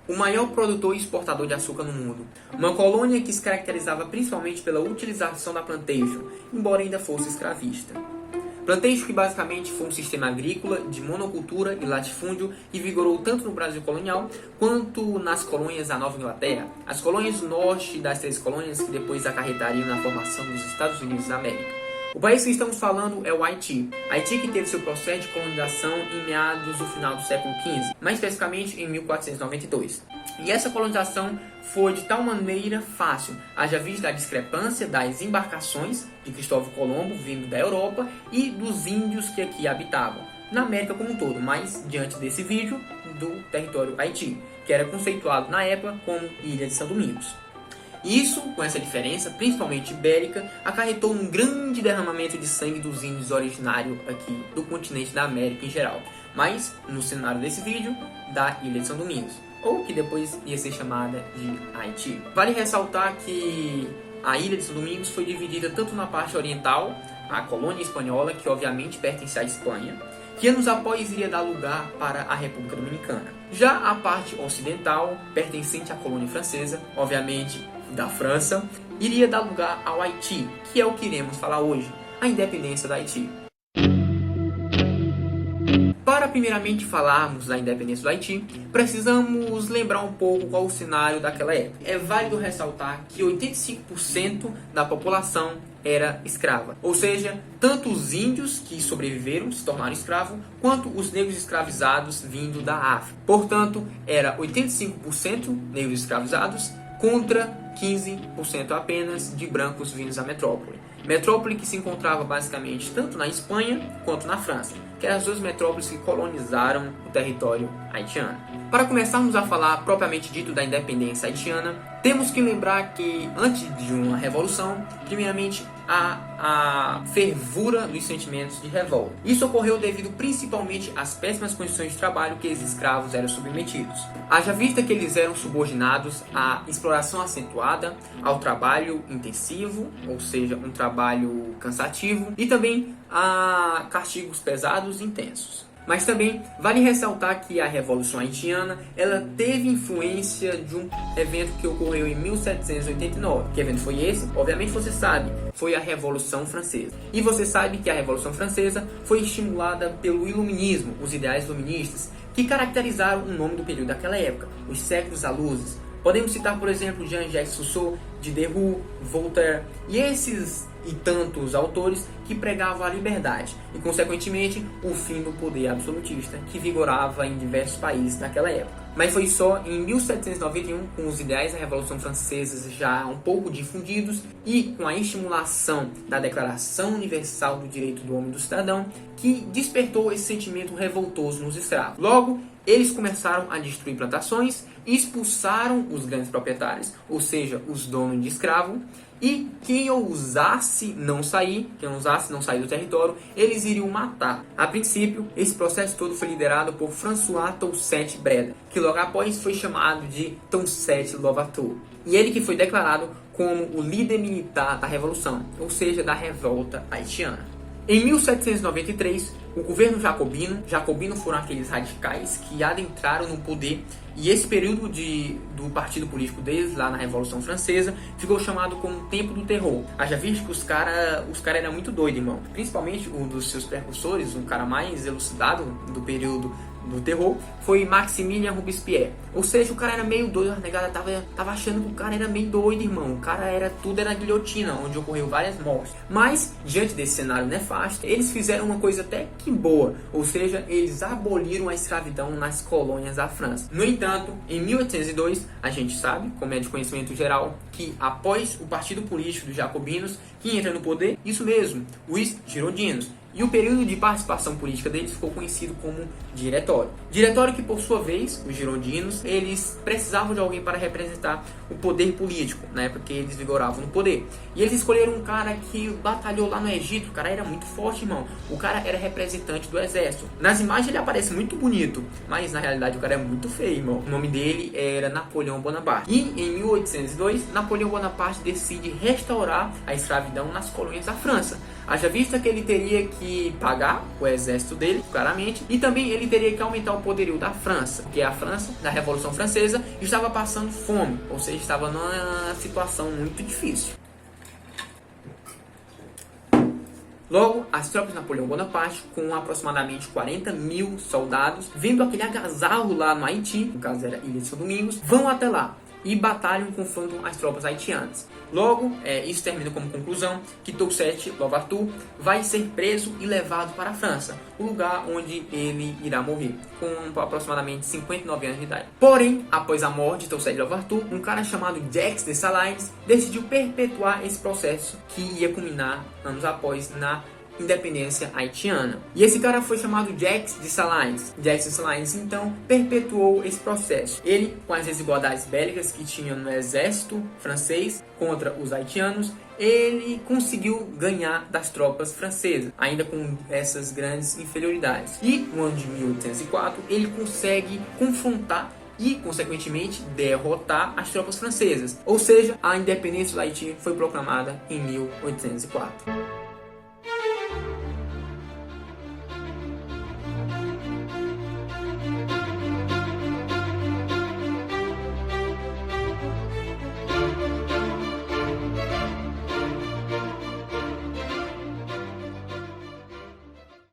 o maior produtor e exportador de açúcar no mundo. Uma colônia que se caracterizava principalmente pela utilização da plantation, embora ainda fosse escravista. Plantation que basicamente foi um sistema agrícola de monocultura e latifúndio que vigorou tanto no Brasil colonial quanto nas colônias da Nova Inglaterra, as colônias do norte das 3 colônias que depois acarretariam na formação dos Estados Unidos da América. O país que estamos falando é o Haiti. Haiti que teve seu processo de colonização em meados do final do século XV, mais especificamente em 1492. E essa colonização foi de tal maneira fácil, haja vista a discrepância das embarcações de Cristóvão Colombo vindo da Europa e dos índios que aqui habitavam, na América como um todo, mas diante desse vídeo do território Haiti, que era conceituado na época como Ilha de São Domingos. Isso, com essa diferença, principalmente ibérica, acarretou um grande derramamento de sangue dos índios originários aqui do continente da América em geral, mas no cenário desse vídeo, da Ilha de São Domingos, ou que depois ia ser chamada de Haiti. Vale ressaltar que a Ilha de São Domingos foi dividida tanto na parte oriental, a colônia espanhola, que obviamente pertence à Espanha, que anos após iria dar lugar para a República Dominicana. Já a parte ocidental, pertencente à colônia francesa, obviamente da França, iria dar lugar ao Haiti, que é o que iremos falar hoje, a independência do Haiti. Para primeiramente falarmos da independência do Haiti, precisamos lembrar um pouco qual o cenário daquela época. É válido ressaltar que 85% da população era escrava, ou seja, tanto os índios que sobreviveram, se tornaram escravos, quanto os negros escravizados vindo da África. Portanto, era 85% negros escravizados contra 15% apenas de brancos vindos da metrópole. Metrópole que se encontrava basicamente tanto na Espanha quanto na França, que eram as 2 metrópoles que colonizaram o território haitiano. Para começarmos a falar propriamente dito da independência haitiana, temos que lembrar que antes de uma revolução, primeiramente a fervura dos sentimentos de revolta. Isso ocorreu devido principalmente às péssimas condições de trabalho que os escravos eram submetidos. Haja vista que eles eram subordinados à exploração acentuada, ao trabalho intensivo, ou seja, um trabalho cansativo, e também a castigos pesados e intensos. Mas também vale ressaltar que a Revolução Haitiana ela teve influência de um evento que ocorreu em 1789. Que evento foi esse? Obviamente você sabe, foi a Revolução Francesa. E você sabe que a Revolução Francesa foi estimulada pelo Iluminismo, os ideais iluministas, que caracterizaram o nome do período daquela época, os séculos à luzes. Podemos citar, por exemplo, Jean-Jacques Rousseau, Diderot, Voltaire e esses e tantos autores que pregavam a liberdade e, consequentemente, o fim do poder absolutista que vigorava em diversos países naquela época. Mas foi só em 1791, com os ideais da Revolução Francesa já um pouco difundidos e com a estimulação da Declaração Universal do Direito do Homem e do Cidadão, que despertou esse sentimento revoltoso nos escravos. Logo, eles começaram a destruir plantações e expulsaram os grandes proprietários, ou seja, os donos de escravo, e quem ousasse não sair do território, eles iriam matar. A princípio, esse processo todo foi liderado por François Toussaint Breda, que logo após foi chamado de Toussaint Louverture. E ele que foi declarado como o líder militar da Revolução, ou seja, da revolta haitiana. Em 1793, o governo jacobino foram aqueles radicais que adentraram no poder, e esse período do partido político deles, lá na Revolução Francesa, ficou chamado como Tempo do Terror. Haja visto que os cara eram muito doidos, irmão. Principalmente um dos seus precursores, um cara mais elucidado do período do terror, foi Maximilien Robespierre. Ou seja, o cara era meio doido, a negada tava achando que o cara era meio doido, irmão. O cara era guilhotina, onde ocorreu várias mortes. Mas, diante desse cenário nefasto, eles fizeram uma coisa até que boa. Ou seja, eles aboliram a escravidão nas colônias da França. No entanto, em 1802, a gente sabe, como é de conhecimento geral, que após o partido político dos jacobinos, que entra no poder, isso mesmo, os girondinos. E o período de participação política deles ficou conhecido como diretório. Diretório que, por sua vez, os girondinos, eles precisavam de alguém para representar o poder político, na época que eles vigoravam no poder. E eles escolheram um cara que batalhou lá no Egito. O cara era muito forte, irmão. O cara era representante do exército. Nas imagens ele aparece muito bonito, mas na realidade o cara é muito feio, irmão. O nome dele era Napoleão Bonaparte. E em 1802, Napoleão Bonaparte decide restaurar a escravidão nas colônias da França. Haja vista que ele teria que que pagar o exército dele, claramente, e também ele teria que aumentar o poderio da França, porque a França, na Revolução Francesa, estava passando fome, ou seja, estava numa situação muito difícil. Logo, as tropas de Napoleão Bonaparte, com aproximadamente 40 mil soldados, vendo aquele agasalho lá no Haiti, no caso era Ilha de São Domingos, vão até lá e batalham, confrontam as tropas haitianas. Logo, isso termina como conclusão que Toussaint Louverture vai ser preso e levado para a França, o lugar onde ele irá morrer, com aproximadamente 59 anos de idade. Porém, após a morte de Toussaint Louverture, um cara chamado Jacques Dessalines decidiu perpetuar esse processo que ia culminar anos após na independência haitiana. E esse cara foi chamado Jacques Dessalines. Jacques Dessalines, então, perpetuou esse processo. Ele, com as desigualdades bélicas que tinha no exército francês contra os haitianos, ele conseguiu ganhar das tropas francesas, ainda com essas grandes inferioridades. E, no ano de 1804, ele consegue confrontar e, consequentemente, derrotar as tropas francesas. Ou seja, a independência do Haiti foi proclamada em 1804.